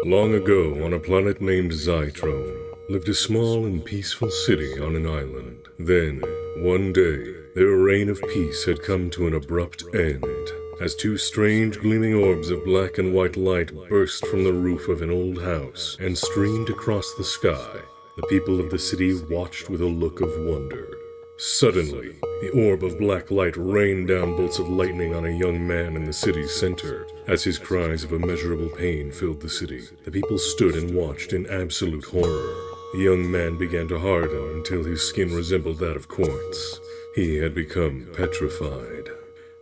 Long ago, on a planet named Zytron, lived a small and peaceful city on an island. Then, one day, their reign of peace had come to an abrupt end, as two strange gleaming orbs of black and white light burst from the roof of an old house and streamed across the sky. The people of the city watched with a look of wonder. Suddenly, the orb of black light rained down bolts of lightning on a young man in the city's center. As his cries of immeasurable pain filled the city, the people stood and watched in absolute horror. The young man began to harden until his skin resembled that of quartz. He had become petrified.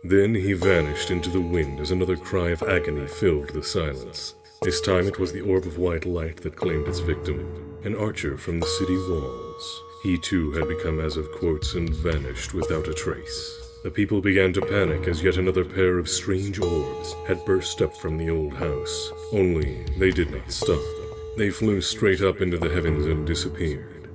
Then he vanished into the wind as another cry of agony filled the silence. This time it was the orb of white light that claimed its victim, an archer from the city walls. He too had become as of quartz and vanished without a trace. The people began to panic as yet another pair of strange orbs had burst up from the old house. Only they did not stop. They flew straight up into the heavens and disappeared.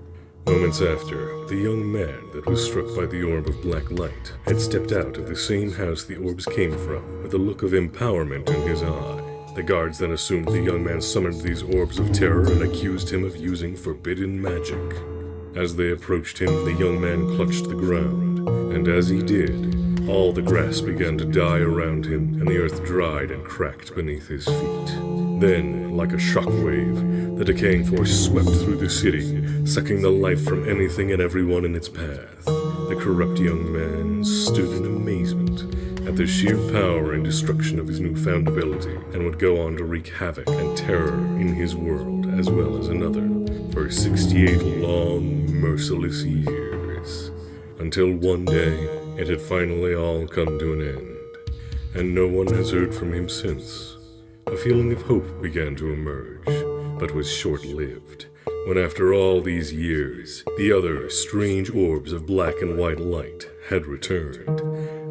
Moments after, the young man that was struck by the orb of black light had stepped out of the same house the orbs came from, with a look of empowerment in his eye. The guards then assumed the young man summoned these orbs of terror and accused him of using forbidden magic. As they approached him, the young man clutched the ground, and as he did, all the grass began to die around him, and the earth dried and cracked beneath his feet. Then, like a shockwave, the decaying force swept through the city, sucking the life from anything and everyone in its path. The corrupt young man stood in amazement at the sheer power and destruction of his newfound ability, and would go on to wreak havoc and terror in his world as well as another, for 68 long, merciless years, until one day it had finally all come to an end, and no one has heard from him since. A feeling of hope began to emerge, but was short-lived, when after all these years, the other strange orbs of black and white light had returned,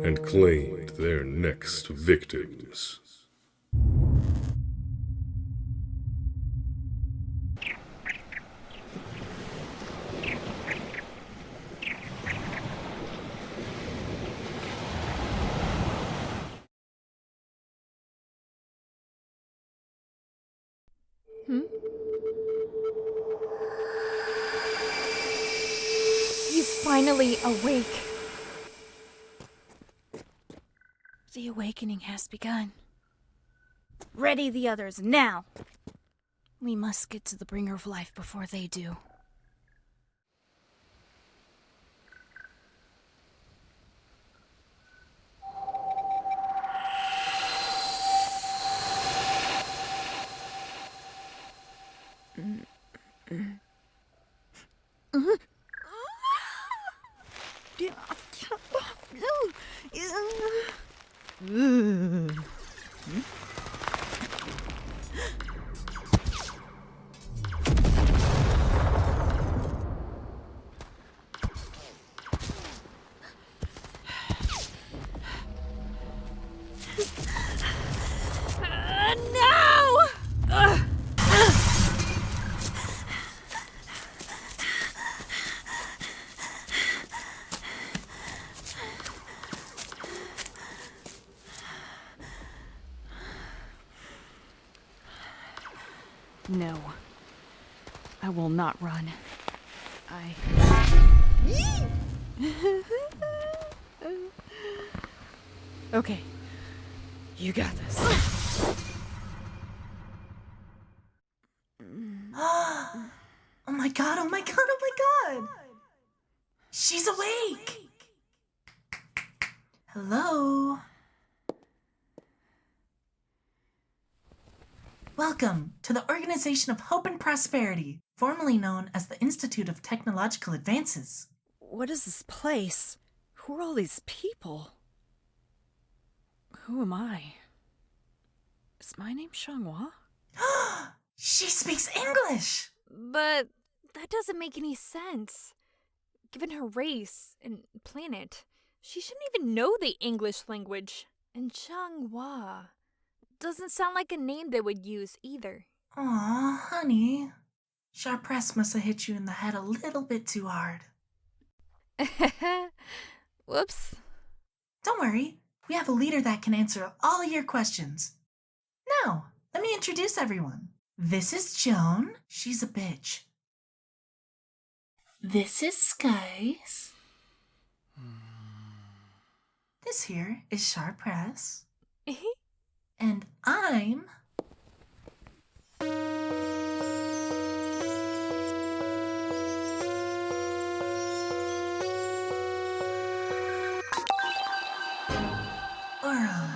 and claimed their next victims. He's finally awake. The awakening has begun. Ready the others, now! We must get to the bringer of life before they do. No, I will not run. Okay, you got this. Oh my god, oh my god, oh my god! She's awake! Hello? Welcome to the Organization of Hope and Prosperity, formerly known as the Institute of Technological Advances. What is this place? Who are all these people? Who am I? Is my name Xianghua? She speaks English! But that doesn't make any sense. Given her race and planet, she shouldn't even know the English language. And Xianghua doesn't sound like a name they would use either. Aw, honey. Sharpress must have hit you in the head a little bit too hard. Whoops. Don't worry, we have a leader that can answer all your questions. Now, let me introduce everyone. This is Joan. She's a bitch. This is Skies. This here is Sharpress. And I'm... Auron.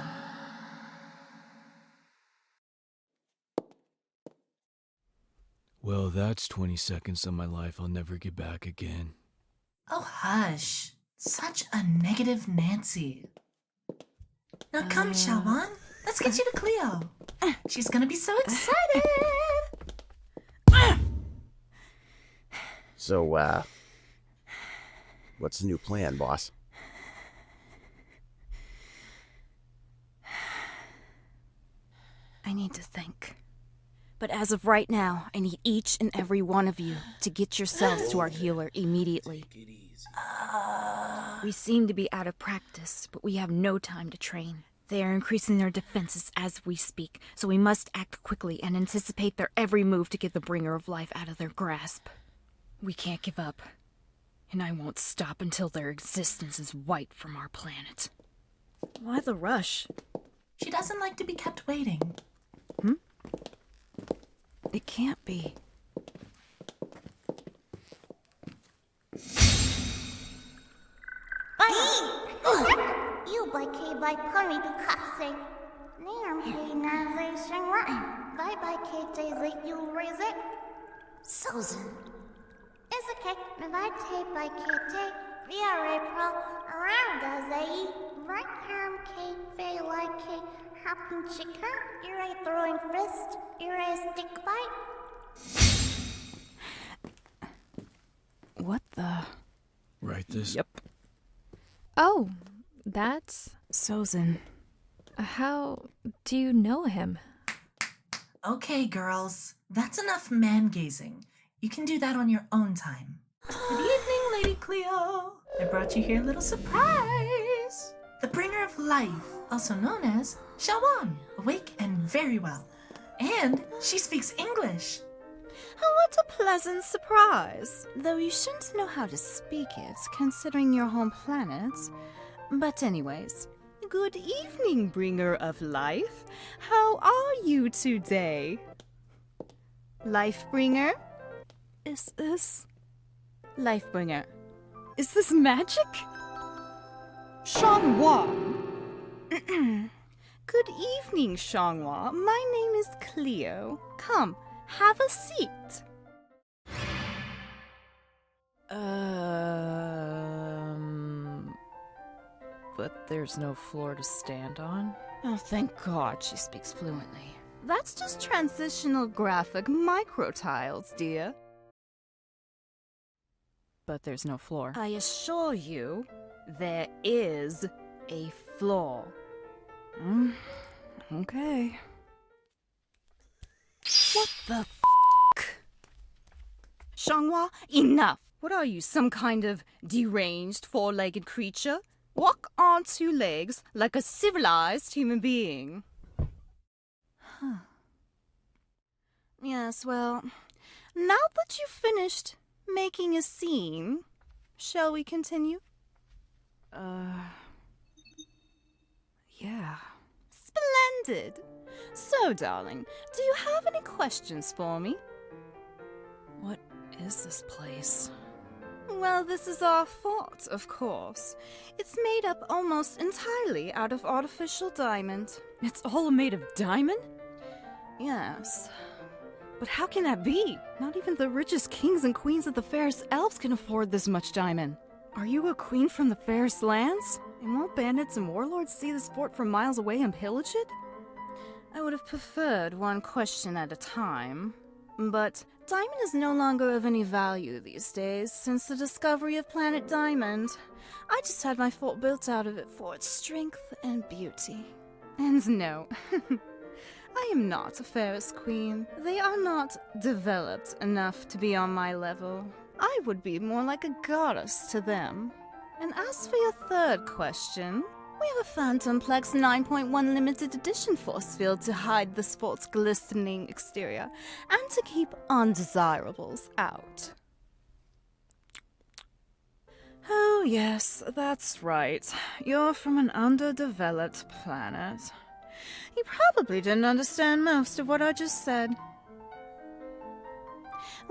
Well, that's 20 seconds of my life I'll never get back again. Oh, hush. Such a negative Nancy. Now come, Shawan. Let's get you to Cleo. She's gonna be so excited. So, what's the new plan, boss? I need to think. But as of right now, I need each and every one of you to get yourselves to our healer immediately. We seem to be out of practice, but we have no time to train. They are increasing their defenses as we speak, so we must act quickly and anticipate their every move to get the Bringer of Life out of their grasp. We can't give up, and I won't stop until their existence is wiped from our planet. Why the rush? She doesn't like to be kept waiting. It can't be. You by K by Pony to Kasi. Near me, Navation Run. Guy by K Daisy, you raise it. Susan. Is a cake, Navite by K Day. Via April, around as a right arm cake, fay like cake, hopping chicken, you're a throwing fist, you're a stick bite. What the? Right this? Yep. Oh, that's... Susan. How do you know him? Okay, girls. That's enough man-gazing. You can do that on your own time. Good evening, Lady Cleo. I brought you here a little surprise. The Bringer of Life, also known as Shawan, awake and very well. And she speaks English. What a pleasant surprise. Though you shouldn't know how to speak it, considering your home planet. But anyways, good evening, Bringer of Life. How are you today? Lifebringer? Is this... Lifebringer. Is this magic? Shanghua. Good evening, Shanghua. My name is Cleo. Come, have a seat. But there's no floor to stand on? Oh, thank God she speaks fluently. That's just transitional graphic microtiles, dear. But there's no floor. I assure you, there is a floor. Okay. What the f***? Shanghua, enough! What are you, some kind of deranged four-legged creature? Walk on two legs like a civilized human being. Yes, well, now that you've finished making a scene, shall we continue? Yeah. Splendid! So, darling, do you have any questions for me? What is this place? Well, this is our fort, of course. It's made up almost entirely out of artificial diamond. It's all made of diamond? Yes. But how can that be? Not even the richest kings and queens of the fairest elves can afford this much diamond. Are you a queen from the fairest lands? And won't bandits and warlords see this fort from miles away and pillage it? I would have preferred one question at a time. But diamond is no longer of any value these days since the discovery of planet Diamond. I just had my fort built out of it for its strength and beauty. And no, I am not a fairest queen. They are not developed enough to be on my level. I would be more like a goddess to them. And as for your third question, We have a Phantomplex 9.1 limited edition force field to hide the sport's glistening exterior and to keep undesirables out. Oh, yes, that's right. You're from an underdeveloped planet. You probably didn't understand most of what I just said.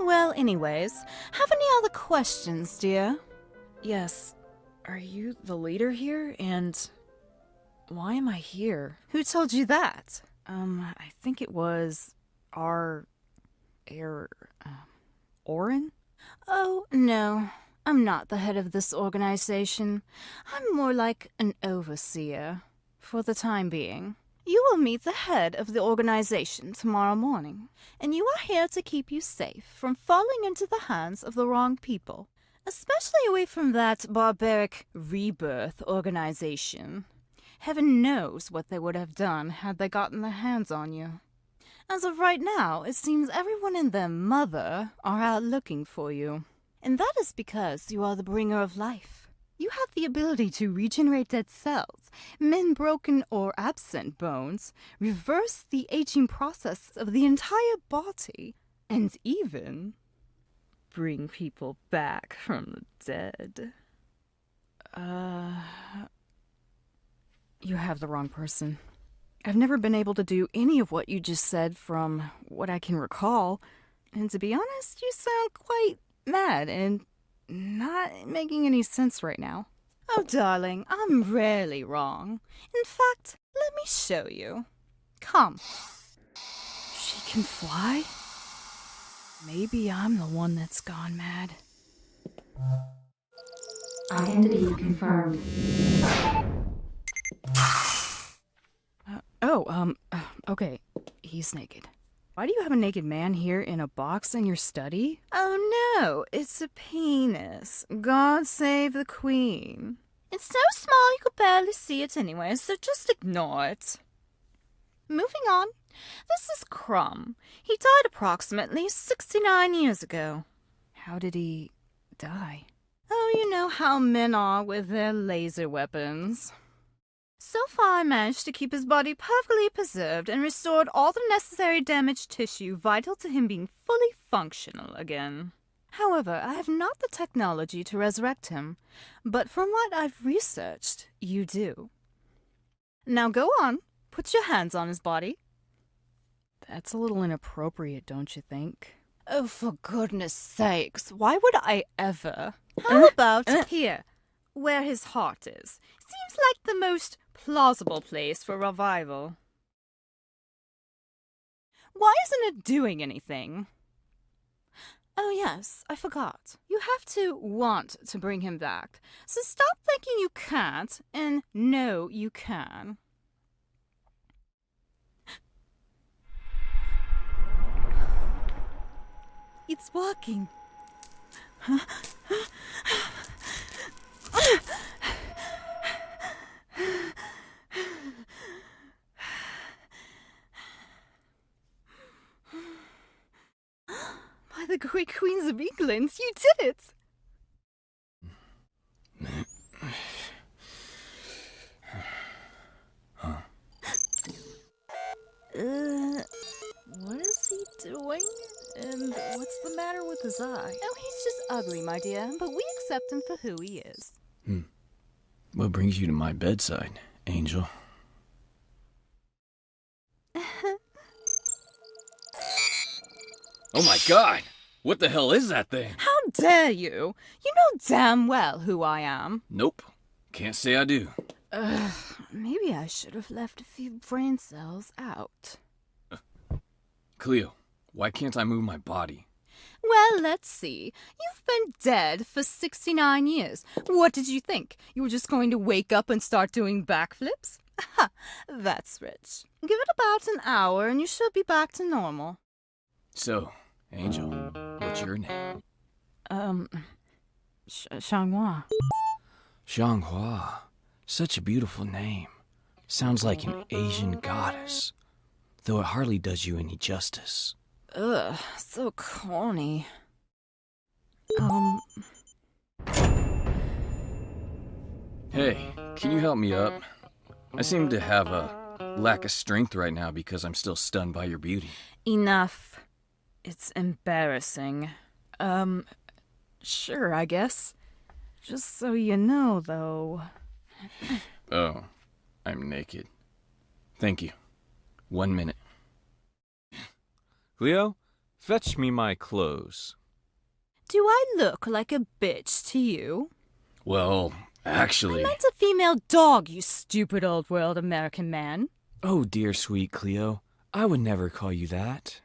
Well, anyways, have any other questions, dear? Yes. Are you the leader here? And why am I here? Who told you that? I think it was Auron? Oh, no. I'm not the head of this organization. I'm more like an overseer, for the time being. You will meet the head of the organization tomorrow morning, and you are here to keep you safe from falling into the hands of the wrong people, especially away from that barbaric rebirth organization. Heaven knows what they would have done had they gotten their hands on you. As of right now, it seems everyone and their mother are out looking for you. And that is because you are the bringer of life. You have the ability to regenerate dead cells, mend broken or absent bones, reverse the aging process of the entire body, and even bring people back from the dead. You have the wrong person. I've never been able to do any of what you just said from what I can recall. And to be honest, you sound quite mad and not making any sense right now. Oh, darling, I'm rarely wrong. In fact, let me show you. Come. She can fly? Maybe I'm the one that's gone mad. Identity confirmed. Okay. He's naked. Why do you have a naked man here in a box in your study? Oh no, it's a penis. God save the queen. It's so small you could barely see it anyway, so just ignore it. Moving on. This is Crumb. He died approximately 69 years ago. How did he die? Oh, you know how men are with their laser weapons. So far, I managed to keep his body perfectly preserved and restored all the necessary damaged tissue vital to him being fully functional again. However, I have not the technology to resurrect him, but from what I've researched, you do. Now go on, put your hands on his body. That's a little inappropriate, don't you think? Oh, for goodness sakes, why would I ever? How about here, where his heart is? Seems like the most plausible place for revival. Why isn't it doing anything? Oh yes, I forgot. You have to want to bring him back. So stop thinking you can't and know you can. It's working. By the great queens of England, you did it! What is he doing? And what's the matter with his eye? Oh, he's just ugly, my dear, but we accept him for who he is. What brings you to my bedside, Angel? Oh my god! What the hell is that thing? How dare you? You know damn well who I am. Nope. Can't say I do. Maybe I should have left a few brain cells out. Cleo, why can't I move my body? Well, let's see. You've been dead for 69 years. What did you think? You were just going to wake up and start doing backflips? Ha! That's rich. Give it about an hour and you should be back to normal. So, Angel, what's your name? Xianghua. Xianghua. Such a beautiful name. Sounds like an Asian goddess. Though it hardly does you any justice. Ugh, so corny. Hey, can you help me up? I seem to have a lack of strength right now because I'm still stunned by your beauty. Enough. It's embarrassing. Sure, I guess. Just so you know, though. Oh, I'm naked. Thank you. 1 minute. Cleo, fetch me my clothes. Do I look like a bitch to you? Well, actually... I meant a female dog, you stupid old world American man. Oh, dear sweet Cleo, I would never call you that.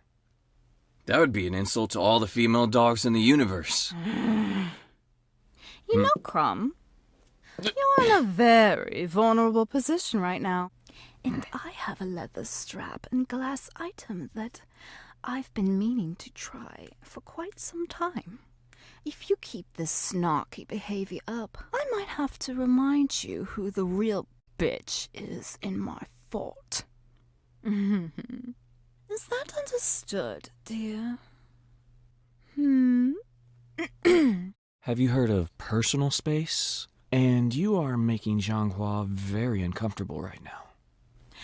That would be an insult to all the female dogs in the universe. You know, Crumb, you're in a very vulnerable position right now. And I have a leather strap and glass item that I've been meaning to try for quite some time. If you keep this snarky behavior up, I might have to remind you who the real bitch is in my fort. Is that understood, dear? Have you heard of personal space? And you are making Zhanghua very uncomfortable right now.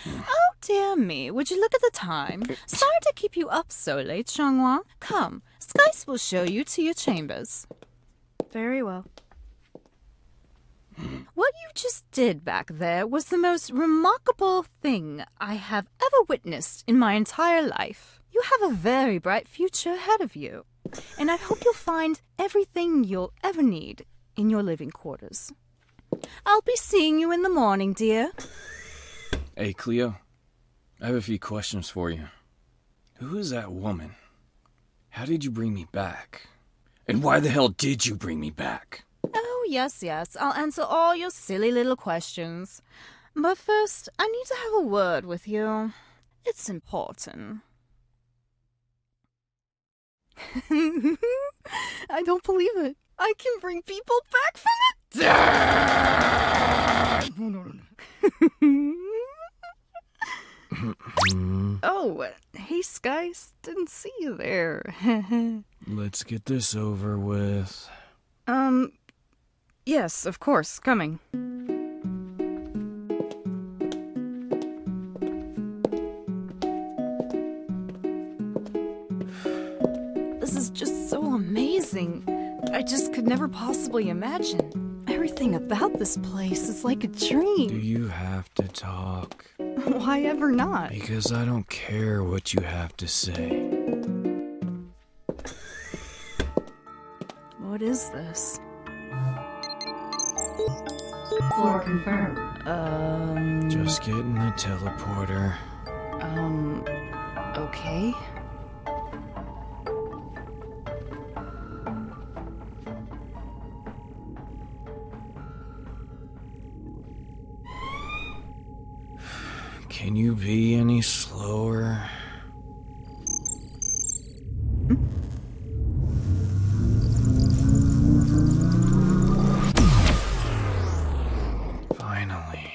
Oh, dear me. Would you look at the time? Sorry to keep you up so late, Zhanghua. Come, Skice will show you to your chambers. Very well. What you just did back there was the most remarkable thing I have ever witnessed in my entire life. You have a very bright future ahead of you, and I hope you'll find everything you'll ever need in your living quarters. I'll be seeing you in the morning, dear. Hey, Cleo, I have a few questions for you. Who is that woman? How did you bring me back? And why the hell did you bring me back? Oh, yes, I'll answer all your silly little questions. But first, I need to have a word with you. It's important. I don't believe it. I can bring people back from the dead! Oh, hey, Skice. Didn't see you there. Let's get this over with. Yes, of course, coming. This is just so amazing. I just could never possibly imagine. Everything about this place is like a dream. Do you have to talk? Why ever not? Because I don't care what you have to say. What is this? Floor confirmed. Just getting the teleporter. Okay. Can you be any slower? Finally.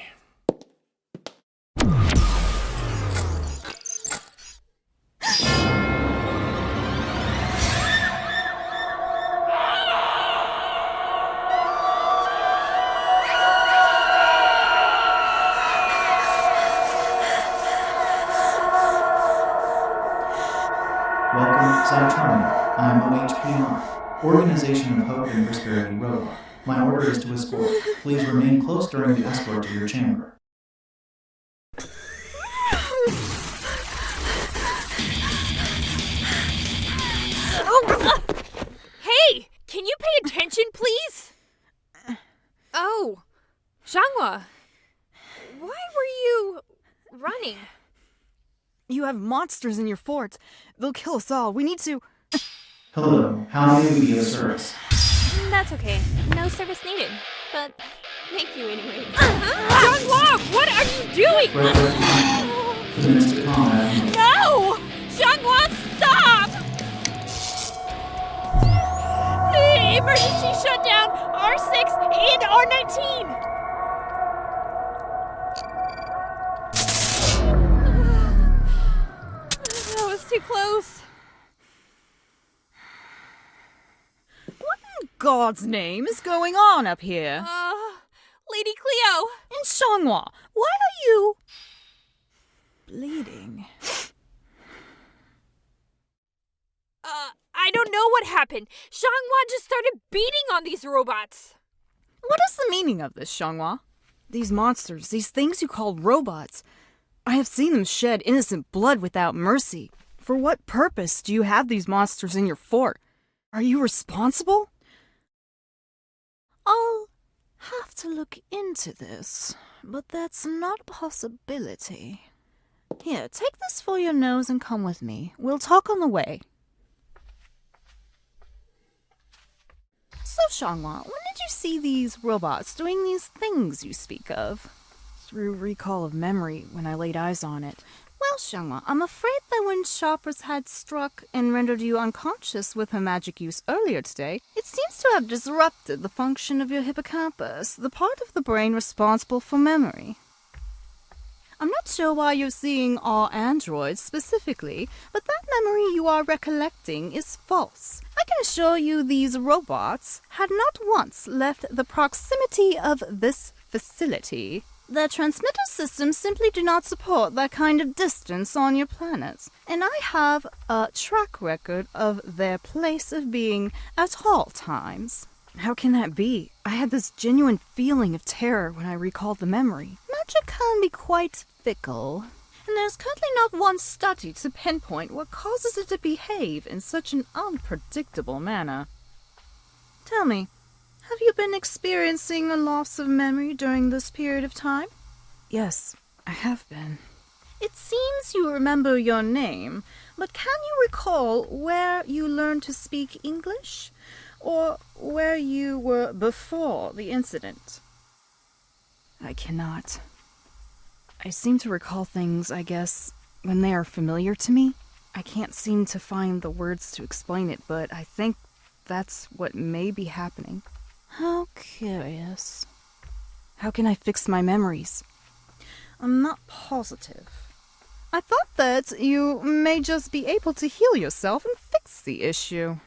Welcome, Cytron. I'm OHPR, Organization of Hope and Prosperity Robot. My order is to escort. Please remain close during the escort to your chamber. Hey! Can you pay attention, please? Oh, Zhanghua. Why were you running? You have monsters in your fort. They'll kill us all. We need to... Hello, how may we be of service? That's okay. No service needed. But thank you anyways. Zhanghua, what are you doing? Right there. The Mystic Combat. No! Zhanghua, stop! Emergency shutdown! R6 and R19! That was too close. What in God's name is going on up here? Lady Cleo! In Zhanghua, Why are you bleeding? I don't know what happened. Xianghua just started beating on these robots. What is the meaning of this, Xianghua? These monsters, these things you call robots. I have seen them shed innocent blood without mercy. For what purpose do you have these monsters in your fort? Are you responsible? I'll have to look into this, but that's not a possibility. Here, take this for your nose and come with me. We'll talk on the way. So, Xianghua, when did you see these robots doing these things you speak of? Through recall of memory when I laid eyes on it. Well, Xianghua, I'm afraid that when Sharpress had struck and rendered you unconscious with her magic use earlier today, it seems to have disrupted the function of your hippocampus, the part of the brain responsible for memory. I'm not sure why you're seeing all androids specifically, but that memory you are recollecting is false. I can assure you these robots had not once left the proximity of this facility. Their transmitter systems simply do not support that kind of distance on your planets, and I have a track record of their place of being at all times. How can that be? I had this genuine feeling of terror when I recalled the memory. Magic can be quite fickle, and there's currently not one study to pinpoint what causes it to behave in such an unpredictable manner. Tell me, have you been experiencing a loss of memory during this period of time? Yes, I have been. It seems you remember your name, but can you recall where you learned to speak English? Or where you were before the incident? I cannot. I seem to recall things, I guess, when they are familiar to me. I can't seem to find the words to explain it, but I think that's what may be happening. How curious. How can I fix my memories? I'm not positive. I thought that you may just be able to heal yourself and fix the issue.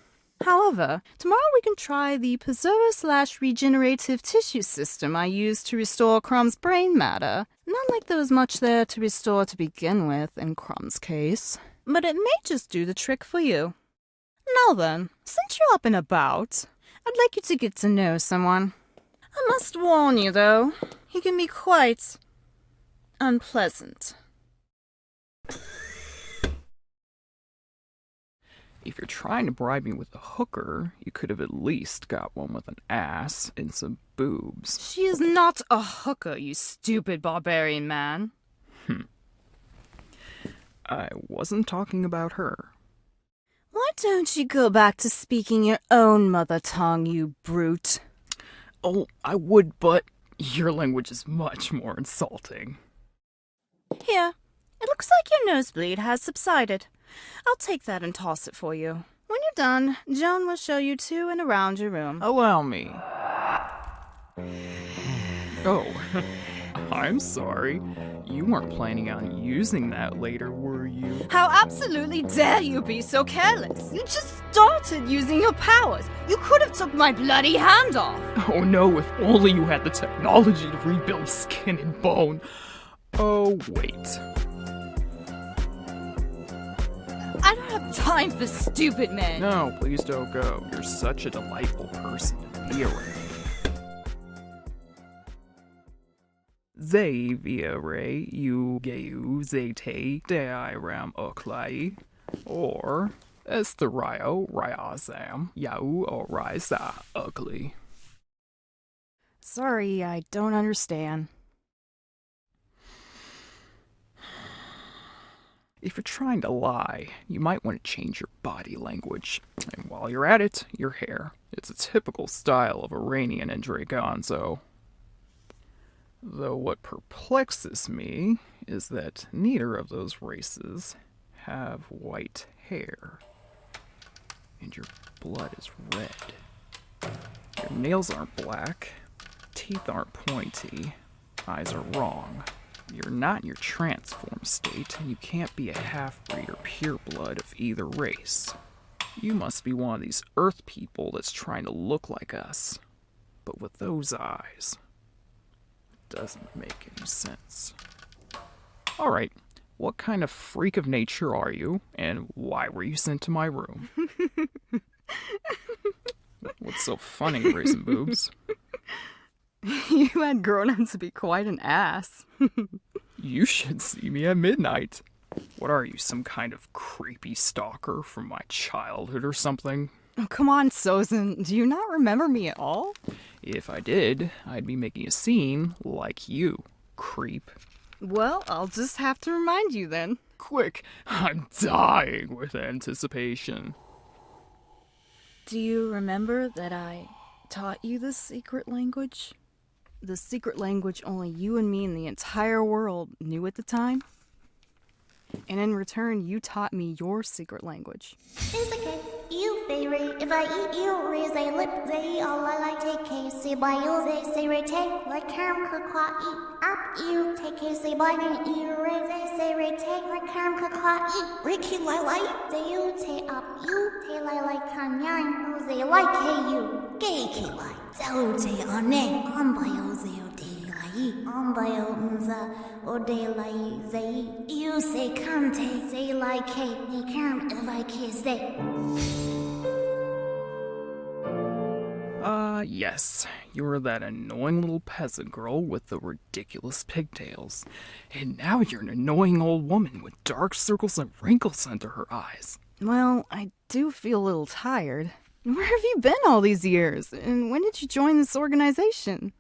However, tomorrow we can try the preserver/regenerative tissue system I used to restore Crumb's brain matter. Not like there was much there to restore to begin with in Crumb's case, but it may just do the trick for you. Now then, since you're up and about, I'd like you to get to know someone. I must warn you, though, he can be quite unpleasant. If you're trying to bribe me with a hooker, you could have at least got one with an ass and some boobs. She is not a hooker, you stupid barbarian man. I wasn't talking about her. Why don't you go back to speaking your own mother tongue, you brute? Oh, I would, but your language is much more insulting. Here, it looks like your nosebleed has subsided. I'll take that and toss it for you. When you're done, Joan will show you to and around your room. Allow me. Oh, I'm sorry. You weren't planning on using that later, were you? How absolutely dare you be so careless? You just started using your powers. You could have took my bloody hand off. Oh no, if only you had the technology to rebuild skin and bone. Oh, wait. I don't have time for stupid men. No, please don't go. You're such a delightful person to be around. Xaviere you geu zete deiram oklai, or Esterio ryazam yau orisa ugly. Sorry, I don't understand. If you're trying to lie, you might want to change your body language. And while you're at it, your hair. It's a typical style of Iranian and Dragonzo. Though what perplexes me is that neither of those races have white hair. And your blood is red. Your nails aren't black, teeth aren't pointy, eyes are wrong. You're not in your transform state, and you can't be a half-breed or pureblood of either race. You must be one of these Earth people that's trying to look like us, but with those eyes. doesn't make any sense. Alright, what kind of freak of nature are you, and why were you sent to my room? What's so funny, Raisin Boobs? You had grown up to be quite an ass. You should see me at midnight. What are you, some kind of creepy stalker from my childhood or something? Oh, come on, Sozin. Do you not remember me at all? If I did, I'd be making a scene like you, creep. Well, I'll just have to remind you then. Quick, I'm dying with anticipation. Do you remember that I taught you this secret language? The secret language only you and me and the entire world knew at the time? And in return, you taught me your secret language. It's okay. You favorite. If I eat you, raise a lip, they all I like take case. See by you, they say retake. Like ham could eat up you. Take case, say by me, eat raise, they say retake. Like ham could eat. Ricky, like, they you take up you. Tay like kanyan, who they like, hey you. Gay key like. So tay on ne, on by you, they on by o de like they you say can't say like hey they can't like his they. Yes, you're that annoying little peasant girl with the ridiculous pigtails. And now you're an annoying old woman with dark circles and wrinkles under her eyes. Well, I do feel a little tired. Where have you been all these years? And when did you join this organization?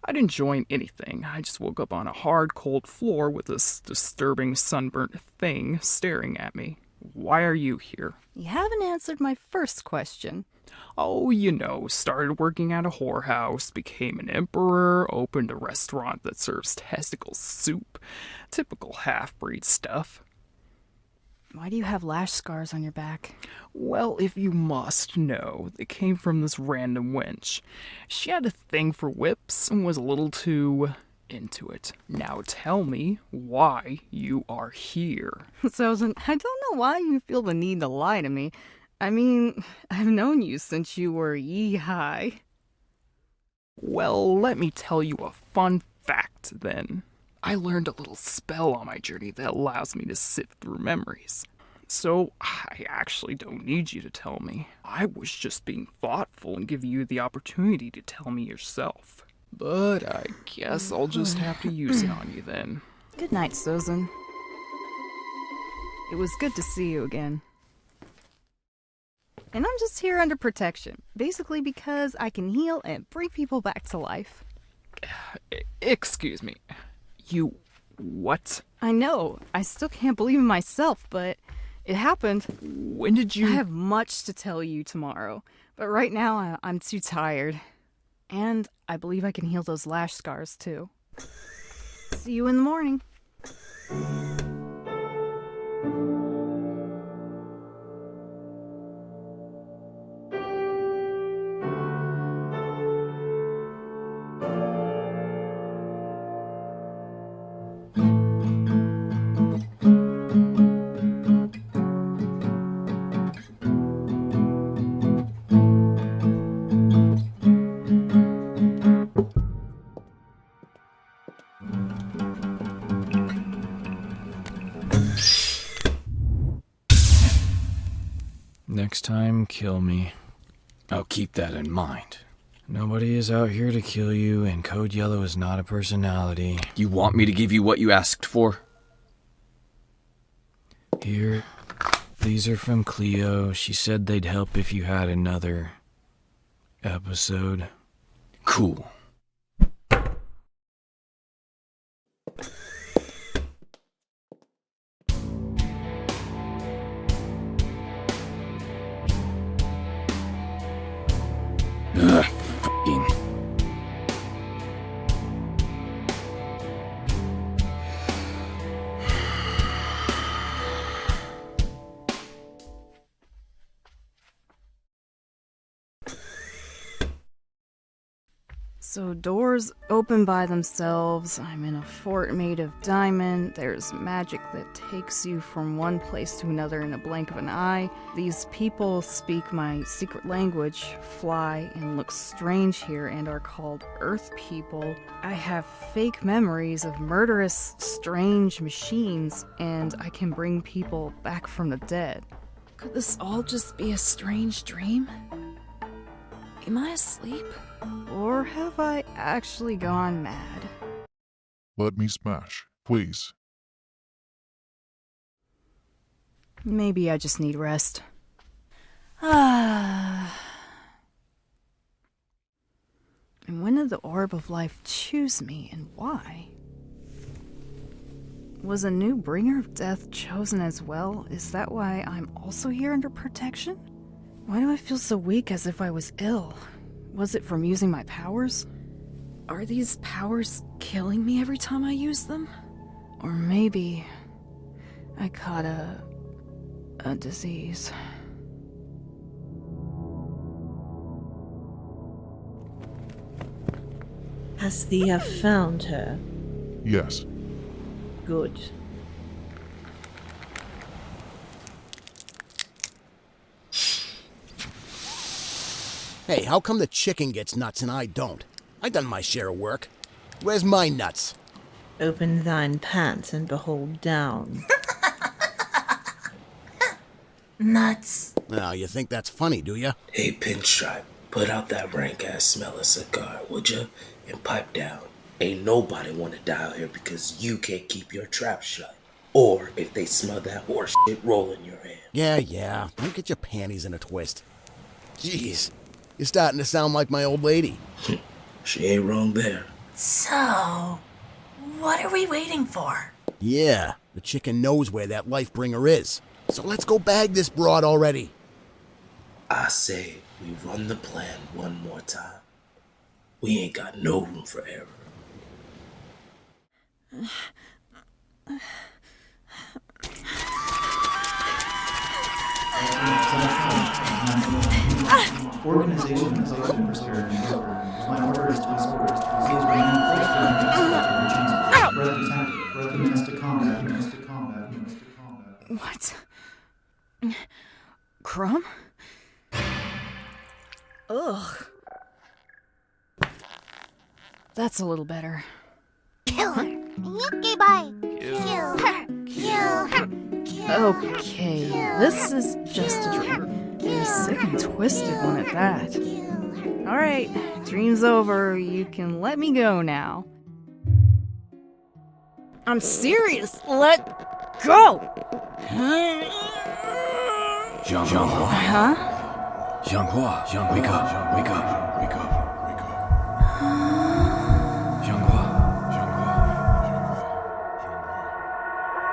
I didn't join anything. I just woke up on a hard, cold floor with this disturbing, sunburnt thing staring at me. Why are you here? You haven't answered my first question. Oh, you know, started working at a whorehouse, became an emperor, opened a restaurant that serves testicle soup. Typical half-breed stuff. Why do you have lash scars on your back? Well, if you must know, they came from this random wench. She had a thing for whips and was a little too into it. Now tell me why you are here. Susan, I don't know why you feel the need to lie to me. I mean, I've known you since you were yee-high. Well, let me tell you a fun fact, then. I learned a little spell on my journey that allows me to sift through memories. So, I actually don't need you to tell me. I was just being thoughtful and giving you the opportunity to tell me yourself. But I guess I'll just have to use it on you then. Good night, Susan. It was good to see you again. And I'm just here under protection, basically because I can heal and bring people back to life. Excuse me. You... what? I know. I still can't believe it myself, but it happened. When did you... I have much to tell you tomorrow, but right now I'm too tired. And I believe I can heal those lash scars, too. See you in the morning. Next time, kill me. I'll keep that in mind. Nobody is out here to kill you, and Code Yellow is not a personality. You want me to give you what you asked for? Here, these are from Cleo. She said they'd help if you had another episode. Cool. Ugh, f***ing. So doors open by themselves, I'm in a fort made of diamond, there's magic that takes you from one place to another in a blink of an eye. These people speak my secret language, fly, and look strange here and are called Earth people. I have fake memories of murderous, strange machines, and I can bring people back from the dead. Could this all just be a strange dream? Am I asleep? Or have I actually gone mad? Let me smash, please. Maybe I just need rest. And when did the Orb of Life choose me, and why? Was a new Bringer of Death chosen as well? Is that why I'm also here under protection? Why do I feel so weak, as if I was ill? Was it from using my powers? Are these powers killing me every time I use them? Or maybe I caught a disease. Has Thea found her? Yes. Good. Hey, how come the chicken gets nuts and I don't? I done my share of work. Where's my nuts? Open thine pants and behold down. Nuts. Now, you think that's funny, do ya? Hey, Pinstripe, put out that rank-ass smell of cigar, would ya? And pipe down. Ain't nobody wanna die out here because you can't keep your trap shut. Or if they smell that horse shit rolling your hand. Yeah. Don't get your panties in a twist. Jeez, you're starting to sound like my old lady. She ain't wrong there. So, what are we waiting for? Yeah, the chicken knows where that life bringer is. So let's go bag this broad already. I say we run the plan one more time. We ain't got no room for error. Organization of Hope and Prosperity Program. My order is to escort. Please remain close during the escort change. Threat detected. Threat domestic combat. What? Crumb? Ugh. That's a little better. Kill her. Yuki bye. Kill her. Kill her. Okay, this is just a dream. And a sick and twisted one at that. Alright, dream's over. You can let me go now. I'm serious. Let go! Jianghua. Huh? Jianghua. Wake up. Wake up. Wake up. Wake up. Jianghua.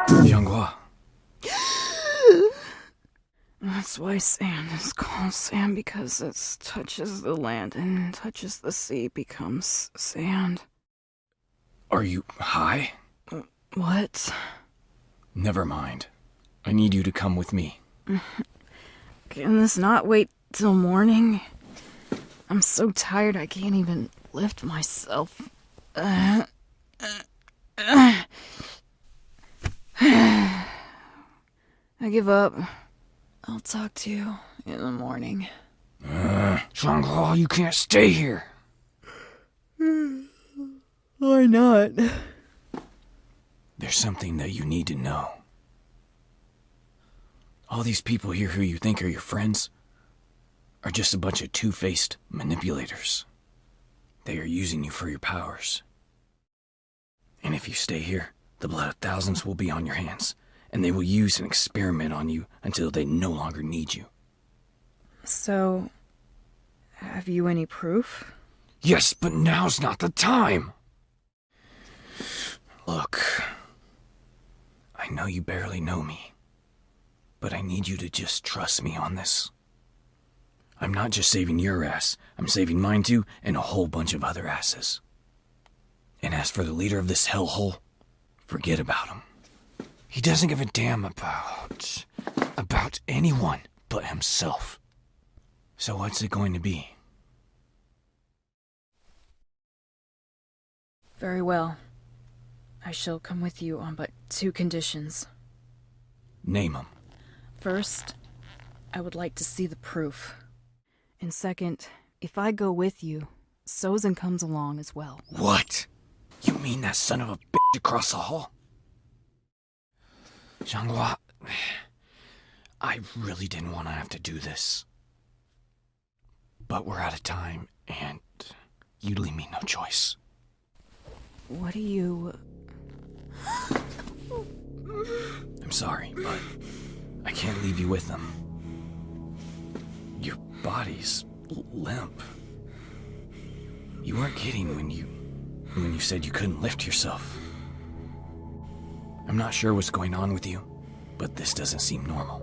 Jianghua. That's why sand is called sand, because it touches the land and touches the sea becomes sand. Are you high? What? Never mind. I need you to come with me. Can this not wait till morning? I'm so tired I can't even lift myself. I give up. I'll talk to you in the morning. Jianghua, you can't stay here. Why not? There's something that you need to know. All these people here who you think are your friends are just a bunch of two-faced manipulators. They are using you for your powers. And if you stay here, the blood of thousands will be on your hands, and they will use and experiment on you until they no longer need you. So, have you any proof? Yes, but now's not the time! Look, I know you barely know me, but I need you to just trust me on this. I'm not just saving your ass, I'm saving mine too, and a whole bunch of other asses. And as for the leader of this hellhole, forget about him. He doesn't give a damn about anyone but himself. So what's it going to be? Very well. I shall come with you on but 2 conditions. Name 'em. First, I would like to see the proof. And second, if I go with you, Sozin comes along as well. What? You mean that son of a bitch across the hall? Xianghua, I really didn't want to have to do this. But we're out of time, and you leave me no choice. What are you... I'm sorry, but I can't leave you with them. Your body's limp. You weren't kidding when you said you couldn't lift yourself. I'm not sure what's going on with you, but this doesn't seem normal.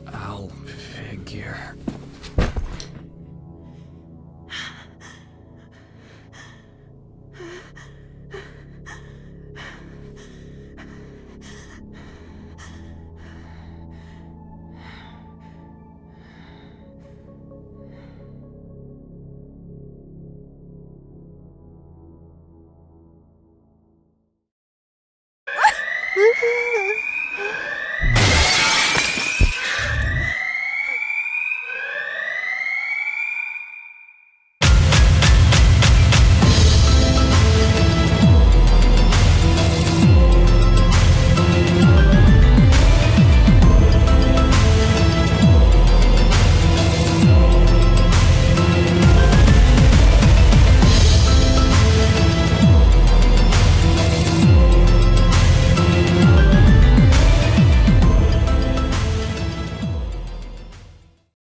I'll figure.